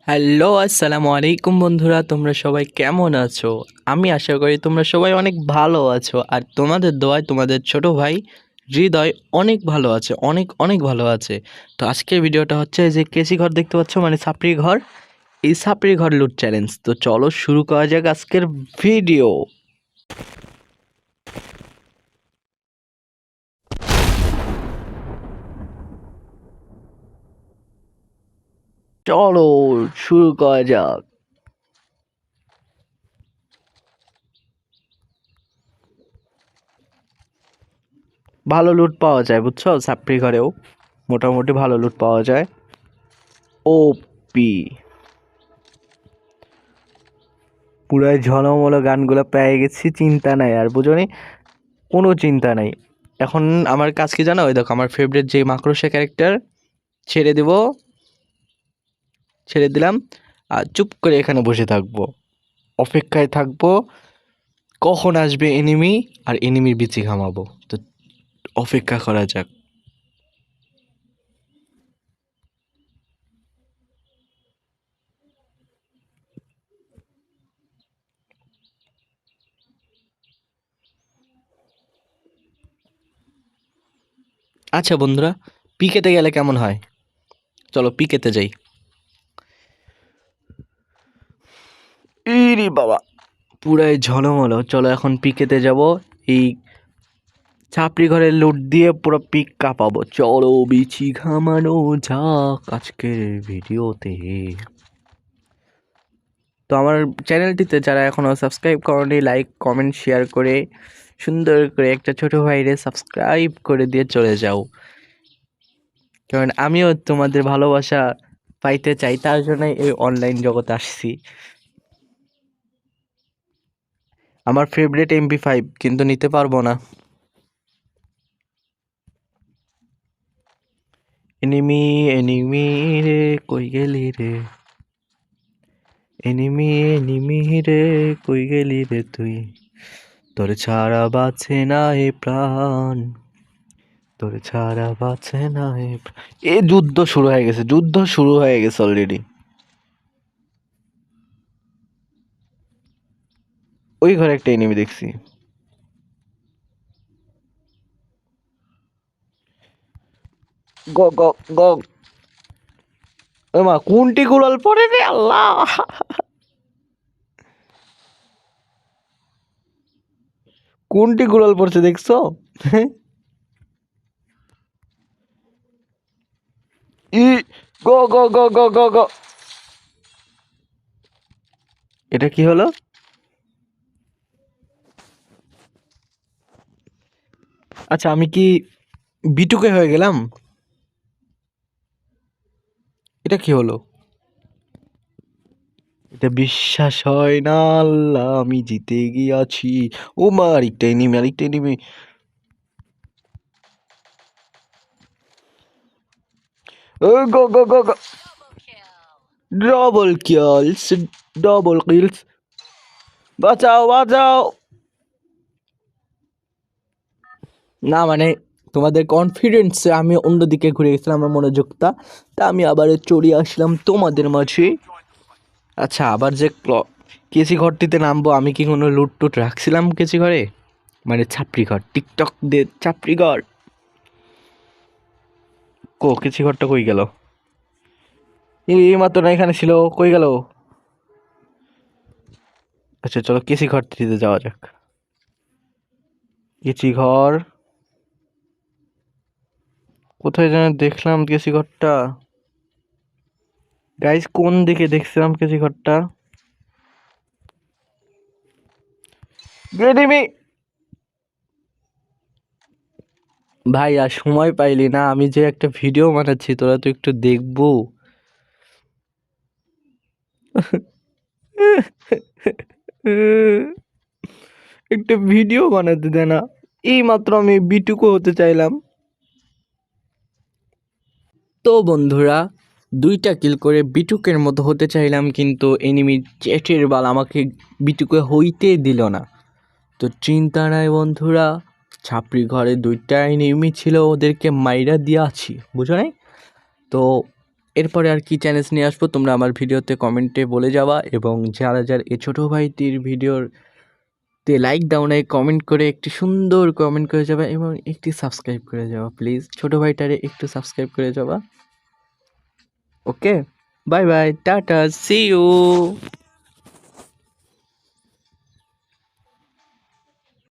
Hello, আসসালামু আলাইকুম বন্ধুরা, তোমরা সবাই কেমন আছো? আমি আশা করি তোমরা সবাই অনেক ভালো আছো। আর তোমাদের দোয়ায় তোমাদের ছোট ভাই হৃদয় অনেক ভালো আছে, অনেক অনেক ভালো আছে। তো আজকের ভিডিওটা হচ্ছে যে কেসি ঘর দেখতে পাচ্ছ, মানে সাপড়ি ঘর। এই সাপড়ি ঘর লুট চ্যালেঞ্জ। তো চলো শুরু করা যাক আজকের ভিডিও। চলো শুরু করা যাক। ভালো লুট পাওয়া যায় বুঝছো, সাপড়ি ঘরেও মোটামুটি ভালো লুট পাওয়া যায়। ওপি পুরাই ঝলমলো গানগুলো পেয়ে গেছি, চিন্তা নাই আর, বুঝোনি? কোনো চিন্তা নাই। এখন আমার কাজ কি জানো? ওই দেখো আমার ফেভারিট যে মাকড়সা ক্যারেক্টার, ছেড়ে দেব, ছেড়ে দিলাম। আর চুপ করে এখানে বসে থাকবো, অপেক্ষায় থাকবো কখন আসবে এনিমি, আর এনিমির বিচি ঘামাবো। তো অপেক্ষা করা যাক। আচ্ছা বন্ধুরা, পিকেতে গেলে কেমন হয়? চলো পিকেতে যাই। ইরি বাবা, পুরাই ঝলমলো। চলো এখন পিকেতে যাব। এই ছাপড়ি ঘরে লুট দিয়ে পুরো পিক কাঁপাবো। চলো বিচি ঘামানো যাক আজকের ভিডিওতে। তো আমার চ্যানেলটিতে যারা এখনও সাবস্ক্রাইব করেনি, লাইক কমেন্ট শেয়ার করে সুন্দর করে একটা ছোট ভাইরে সাবস্ক্রাইব করে দিয়ে চলে যাও, কারণ আমিও তোমাদের ভালোবাসা পাইতে চাই, তার জন্যই এই অনলাইন জগতে আসছি। আমার ফেভারিট MP5 কিন্তু নিতে পারবো না। এনিমি এনিমি রে, কই গেলি রে? এনিমি এনিমি রে, কই গেলি রে তুই? তোর ছাড়া বাঁচে না এ প্রাণ, তোর ছাড়া বাঁচে না এ এ যুদ্ধ শুরু হয়ে গেছে, যুদ্ধ শুরু হয়ে গেছে অলরেডি। ওই ঘরে একটা এনিমি দেখছি। গ গ গ মা, কোনটি গুলাল পরে রে আল্লাহ! কোনটি গুলাল পড়ছে দেখছো? ই গ গ গ গ গ গ এটা কি হলো? আচ্ছা, আমি কি বিটুকে হয়ে গেলাম? এটা কি হলো? এটা বিশ্বাস হয় না আল্লাহ, আমি জিতে গিয়াছি। ও মা, আরেকটা এনিমি, আরেকটা এনিমি। ও গো গো গো গো, ডবল কিলস, ডবল কিলস। বাঁচাও বাঁচাও! না মানে, তোমাদের কনফিডেন্সে আমি অন্যদিকে ঘুরে গেছিলাম আমার মনোযোগটা, তা আমি আবার চলে আসলাম তোমাদের মাঝে। আচ্ছা, আবার যে কেসি ঘরটিতে নামবো, আমি কি কোনো লুট টুট রাখছিলাম কেসি ঘরে? মানে ছাপড়ি ঘর, টিকটক দে ছাপড়ি ঘর। কেসি ঘরটা কই গেল? এই মাত্র না এখানে ছিল, কই গেল? আচ্ছা চলো কেসি ঘরটিতে যাওয়া যাক। কেসি ঘর কোথায় যেন দেখলাম কেসি ঘরটা। গাইস, কোন দিকে দেখছিলাম কেসি ঘরটা? গেডিমি ভাই, আর সময় পাইলি না? আমি যে একটা ভিডিও বানাচ্ছি, তোরা তো একটু দেখবো। একটা ভিডিও বানাতে দে না। এই মাত্র আমি বিটুকু হতে চাইলাম। তো বন্ধুরা, 2টা কিল করে বিটুকের মতো হতে চাইলাম, কিন্তু এনিমি চ্যাটের বাল আমাকে বিটুকে হইতে দিল না। তো চিন্তা নাই বন্ধুরা, ছাপড়ি ঘরে 2টা এনিমি ছিল, ওদেরকে মাইরা দিয়াছি, বুঝো নাই? তো এরপরে আর কি চ্যালেঞ্জ নিয়ে আসবো তোমরা আমার ভিডিওতে কমেন্টে বলে যাওয়া, এবং যারা যারা এই ছোটো ভাইটির ভিডিওতে লাইক দাও নাই কমেন্ট করে একটি সুন্দর কমেন্ট করে যাবা এবং একটি সাবস্ক্রাইব করে যাওয়া, প্লিজ ছোটো ভাইটারে একটু সাবস্ক্রাইব করে যাবা। Okay, bye bye, tata, see you.